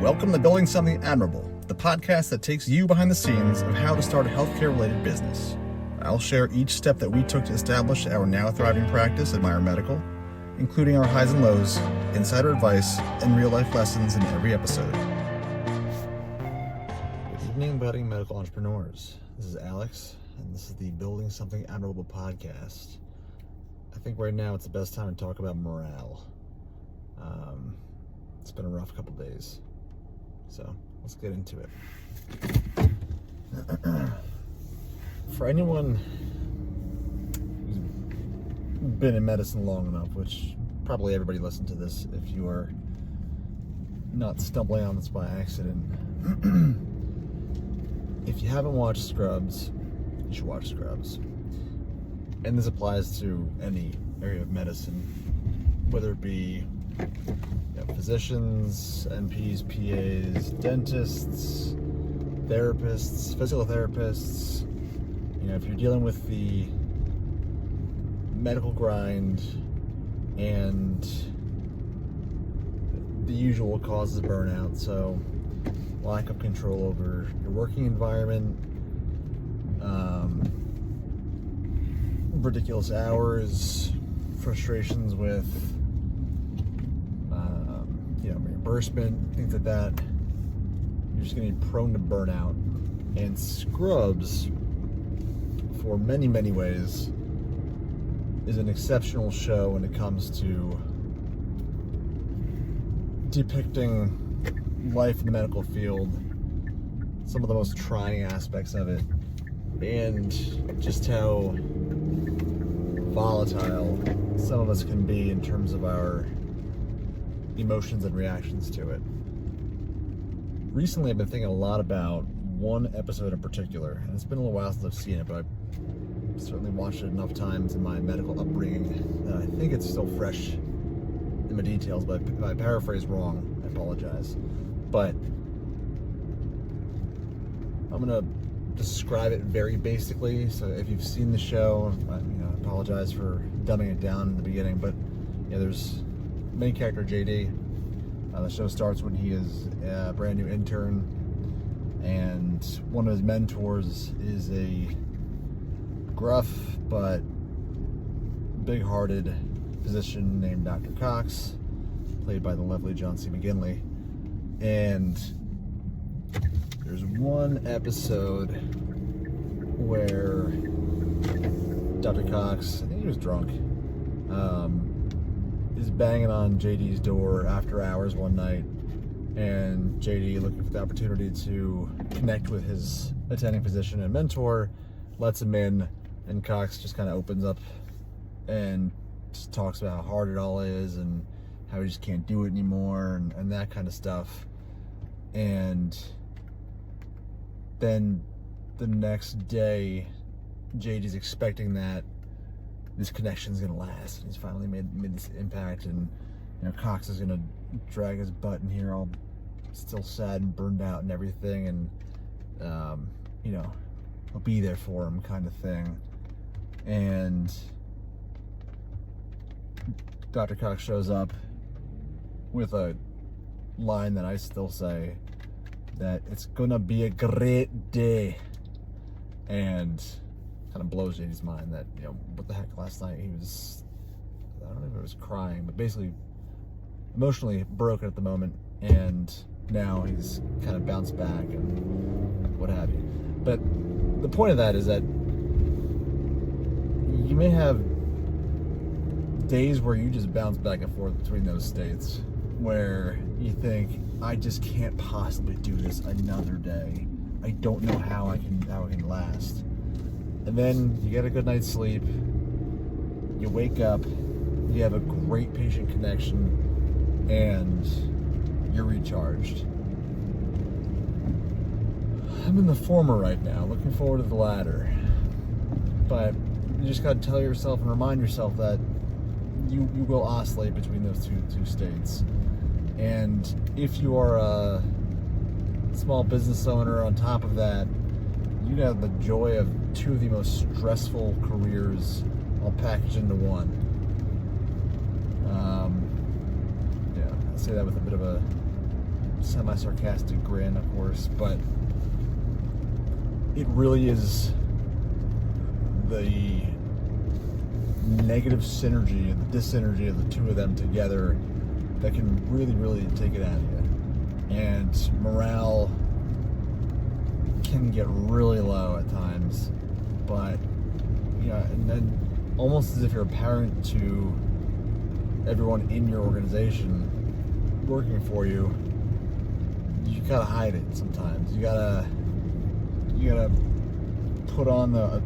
Welcome to Building Something Admirable, the podcast that takes you behind the scenes of how to start a healthcare-related business. I'll share each step that we took to establish our now thriving practice at Meyer Medical, including our highs and lows, insider advice, and real-life lessons in every episode. Good evening, budding medical entrepreneurs. This is Alex, and this is the Building Something Admirable podcast. I think right now it's the best time to talk about morale. It's been a rough couple days, so let's get into it. For anyone who's been in medicine long enough, which probably everybody listened to this if you are not stumbling on this by accident, if you haven't watched Scrubs, you should watch Scrubs. And this applies to any area of medicine, whether it be physicians, NPs, PAs, dentists, therapists, physical therapists. If you're dealing with the medical grind and the usual causes of burnout, so lack of control over your working environment, ridiculous hours, frustrations with reimbursement, things like that, you're just going to be prone to burnout. And Scrubs, for many, many ways, is an exceptional show when it comes to depicting life in the medical field, some of the most trying aspects of it, and just how volatile some of us can be in terms of our emotions and reactions to it. Recently, I've been thinking a lot about one episode in particular, and it's been a little while since I've seen it, but I've certainly watched it enough times in my medical upbringing that I think it's still fresh in my details, but if I paraphrase wrong, I apologize. But I'm going to describe it very basically, so if you've seen the show, I apologize for dumbing it down in the beginning, but there's main character JD. The show starts when he is a brand new intern, and one of his mentors is a gruff but big-hearted physician named Dr. Cox, played by the lovely John C. McGinley. And there's one episode where Dr. Cox, I think he was drunk, is banging on JD's door after hours one night, and JD, looking for the opportunity to connect with his attending physician and mentor, lets him in, and Cox just kind of opens up and just talks about how hard it all is and how he just can't do it anymore and that kind of stuff. And then the next day, JD's expecting that this connection is going to last, and he's finally made this impact, and Cox is going to drag his butt in here all still sad and burned out and everything, and I'll be there for him kind of thing. And Dr. Cox shows up with a line that I still say, that it's gonna be a great day, and kind of blows JD's mind that, what the heck, last night he was, I don't know if it was crying, but basically emotionally broken at the moment, and now he's kind of bounced back and what have you. But the point of that is that you may have days where you just bounce back and forth between those states, where you think, I just can't possibly do this another day. I don't know how I can last. And then you get a good night's sleep, you wake up, you have a great patient connection, and you're recharged. I'm in the former right now, looking forward to the latter. But you just gotta tell yourself and remind yourself that you will oscillate between those two states. And if you are a small business owner on top of that, you have the joy of two of the most stressful careers all packaged into one. I say that with a bit of a semi-sarcastic grin, of course, but it really is the negative synergy and the dysynergy of the two of them together that can really, really take it out of you. And morale can get really low at times, but and then almost as if you're a parent to everyone in your organization working for you, you gotta hide it sometimes. You gotta put on the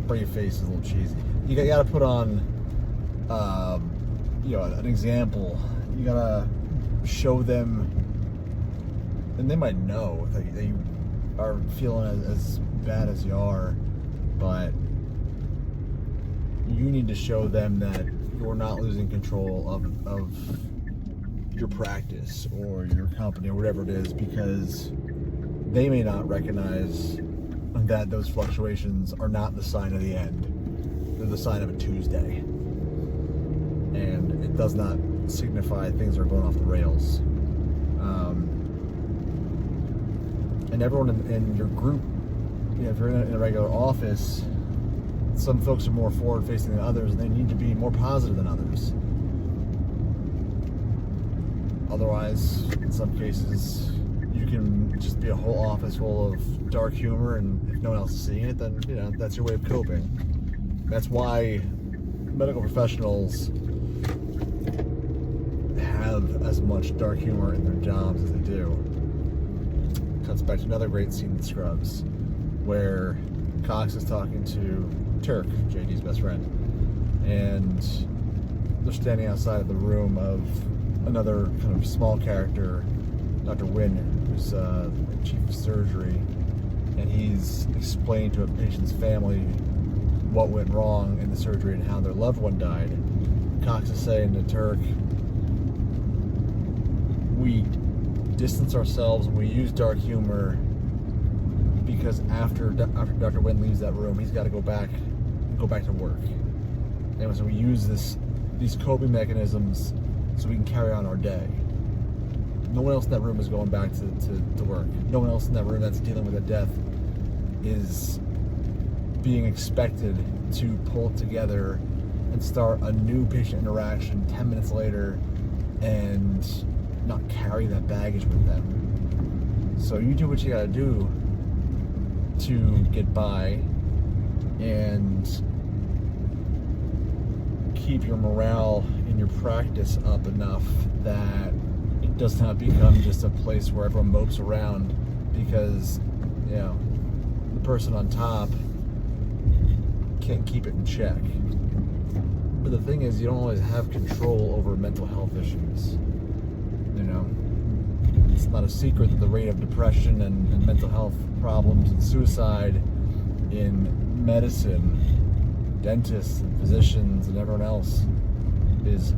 brave face is a little cheesy. You gotta put on an example. You gotta show them, and they might know that you are feeling as bad as you are, but you need to show them that you're not losing control of your practice or your company or whatever it is, because they may not recognize that those fluctuations are not the sign of the end. They're the sign of a Tuesday. And it does not signify things are going off the rails. And everyone in your group, if you're in a regular office, some folks are more forward-facing than others, and they need to be more positive than others. Otherwise, in some cases, you can just be a whole office full of dark humor, and if no one else is seeing it, then that's your way of coping. That's why medical professionals have as much dark humor in their jobs as they do. Cuts back to another great scene in Scrubs, where Cox is talking to Turk, JD's best friend, and they're standing outside of the room of another kind of small character, Dr. Wynn, who's chief of surgery, and he's explaining to a patient's family what went wrong in the surgery and how their loved one died. Cox is saying to Turk, we distance ourselves and we use dark humor because after Dr. Wynn leaves that room, he's got to go back to work. And so we use these coping mechanisms so we can carry on our day. No one else in that room is going back to work. No one else in that room that's dealing with a death is being expected to pull it together and start a new patient interaction 10 minutes later and not carry that baggage with them. So you do what you gotta do to get by and keep your morale in your practice up enough that it does not become just a place where everyone mopes around because the person on top can't keep it in check. But the thing is, you don't always have control over mental health issues. It's not a secret that the rate of depression and mental health problems and suicide in medicine, dentists and physicians and everyone else is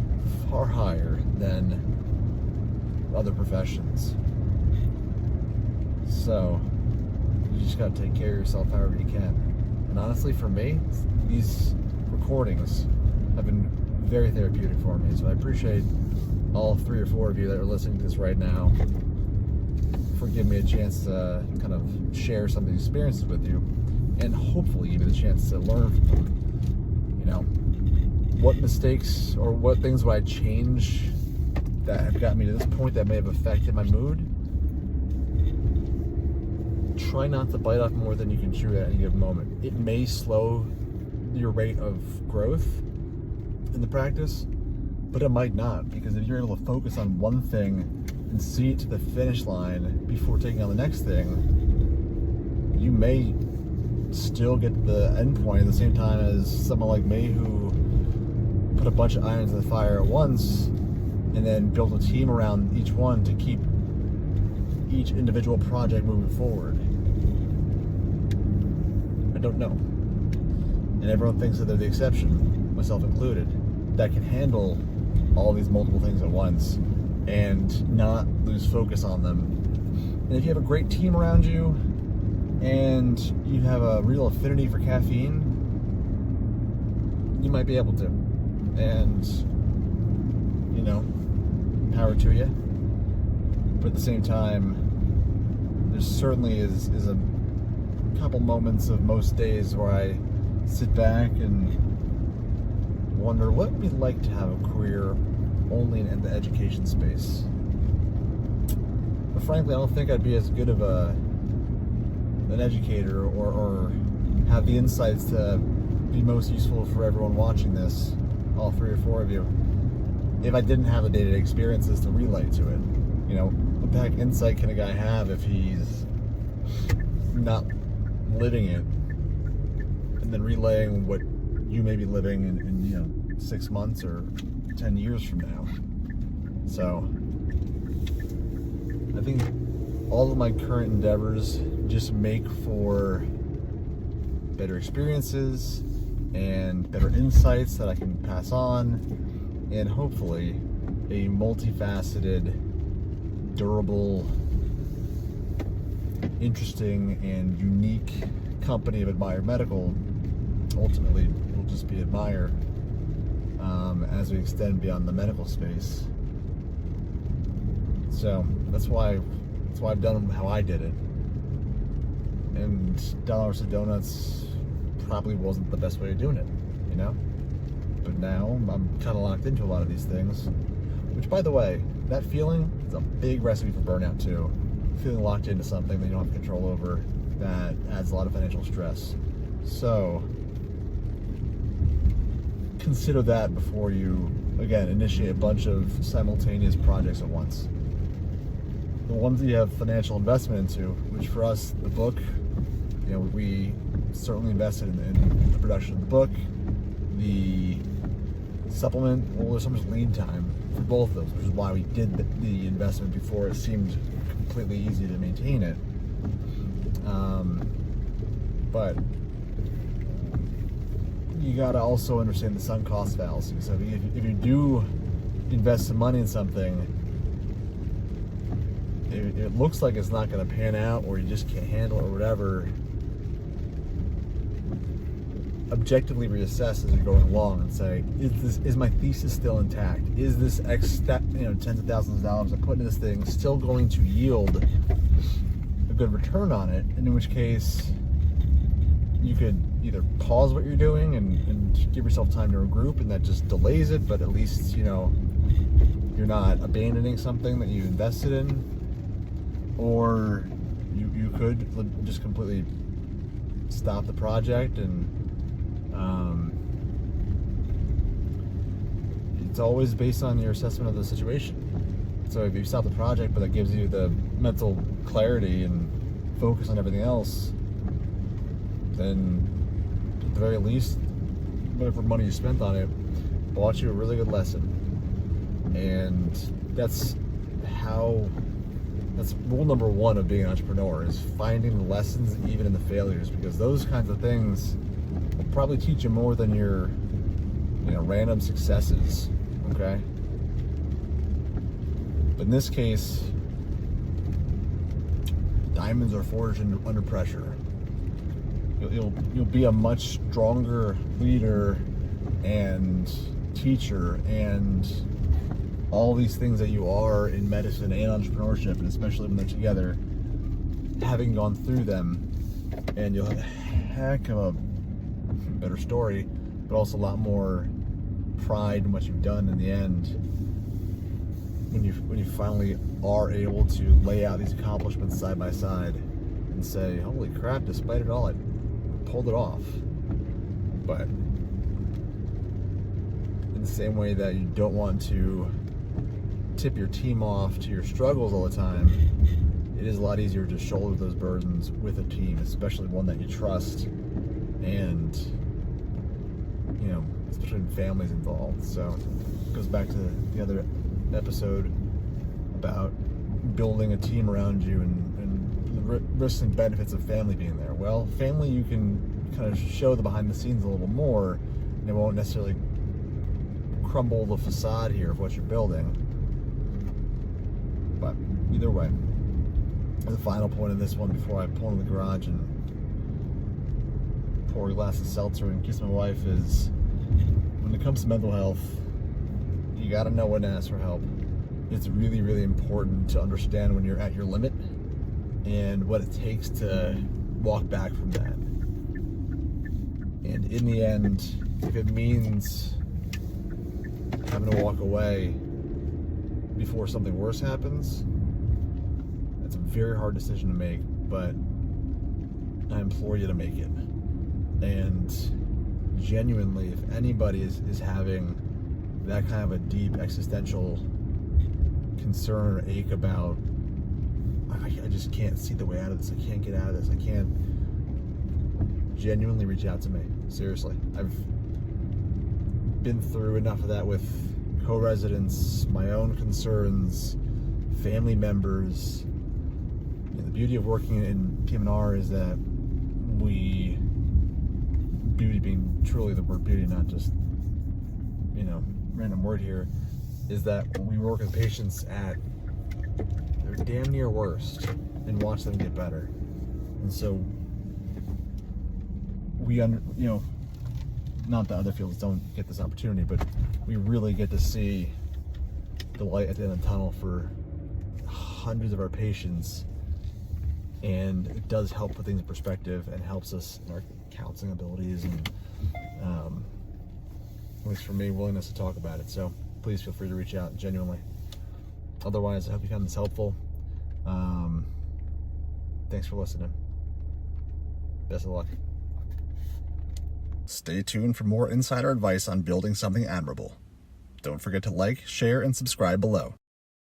far higher than other professions. So you just gotta take care of yourself however you can. And honestly, for me, these recordings have been very therapeutic for me. So I appreciate all 3 or 4 of you that are listening to this right now for giving me a chance to kind of share some of these experiences with you, and hopefully give you the chance to learn from them. What mistakes or what things would I change that have gotten me to this point that may have affected my mood? Try not to bite off more than you can chew at any given moment. It may slow your rate of growth in the practice, but it might not, because if you're able to focus on one thing and see it to the finish line before taking on the next thing, you may still get the end point at the same time as someone like me who put a bunch of irons in the fire at once and then built a team around each one to keep each individual project moving forward. I don't know. And everyone thinks that they're the exception, myself included, that can handle all these multiple things at once and not lose focus on them. And if you have a great team around you and you have a real affinity for caffeine, you might be able to. And, power to you. But at the same time, there certainly is a couple moments of most days where I sit back and wonder what it would be like to have a career only in the education space. But frankly, I don't think I'd be as good of an educator or have the insights to be most useful for everyone watching this, all 3 or 4 of you, if I didn't have the day-to-day experiences to relay to it. You know, what the heck insight can a guy have if he's not living it and then relaying what you may be living in 6 months or 10 years from now? So I think all of my current endeavors just make for better experiences and better insights that I can pass on, and hopefully a multifaceted, durable, interesting, and unique company of Admire Medical. Ultimately, will just be Admire as we extend beyond the medical space. So that's why I've done how I did it. And dollars to donuts probably wasn't the best way of doing it, you know? But now I'm kind of locked into a lot of these things, which, by the way, that feeling is a big recipe for burnout too. Feeling locked into something that you don't have control over, that adds a lot of financial stress. So consider that before you, again, initiate a bunch of simultaneous projects at once. The ones that you have financial investment into, which for us, the book, we certainly invested in the production of the book. The supplement, well, there's so much lead time for both of those, which is why we did the investment before it seemed completely easy to maintain it. But you gotta also understand the sunk cost fallacy. So if you do invest some money in something, it looks like it's not going to pan out, or you just can't handle it, or whatever, objectively reassess as you're going along and say, is my thesis still intact? Is this tens of thousands of dollars I put into this thing still going to yield a good return on it? And in which case, you could either pause what you're doing and give yourself time to regroup, and that just delays it, but at least you're not abandoning something that you invested in. Or you could just completely stop the project, and it's always based on your assessment of the situation. So if you stop the project, but that gives you the mental clarity and focus on everything else, then at the very least, whatever money you spent on it bought you a really good lesson. And that's rule number 1 of being an entrepreneur, is finding the lessons even in the failures, because those kinds of things will probably teach you more than your random successes. Okay? But in this case, diamonds are forged under pressure. You'll be a much stronger leader and teacher and all these things that you are in medicine and entrepreneurship, and especially when they're together, having gone through them. And you'll have a heck of a better story, but also a lot more pride in what you've done in the end, when you finally are able to lay out these accomplishments side by side and say, holy crap, despite it all, I pulled it off. But in the same way that you don't want to tip your team off to your struggles all the time, it is a lot easier to shoulder those burdens with a team, especially one that you trust, and especially when families involved. So it goes back to the other episode about building a team around you and the risks and benefits of family being there. Well, family, you can kind of show the behind the scenes a little more, and it won't necessarily crumble the facade here of what you're building. But either way, the final point of this one before I pull in the garage and pour a glass of seltzer and kiss my wife is, when it comes to mental health, you gotta know when to ask for help. it's really, really important to understand when you're at your limit and what it takes to walk back from that. And in the end, if it means having to walk away before something worse happens, that's a very hard decision to make, but I implore you to make it. And genuinely, if anybody is having that kind of a deep existential concern or ache about, I just can't see the way out of this, I can't get out of this, I can't, genuinely reach out to me. Seriously. I've been through enough of that with co-residents, my own concerns, family members. And the beauty of working in PM&R is that beauty being truly the word beauty, not just, random word here, is that when we work with patients at their damn near worst and watch them get better. And so not that other fields don't get this opportunity, but we really get to see the light at the end of the tunnel for hundreds of our patients, and it does help put things in perspective and helps us in our counseling abilities and, at least for me, willingness to talk about it. So please feel free to reach out genuinely. Otherwise, I hope you found this helpful. Thanks for listening. Best of luck. Stay tuned for more insider advice on building something admirable. Don't forget to like, share, and subscribe below.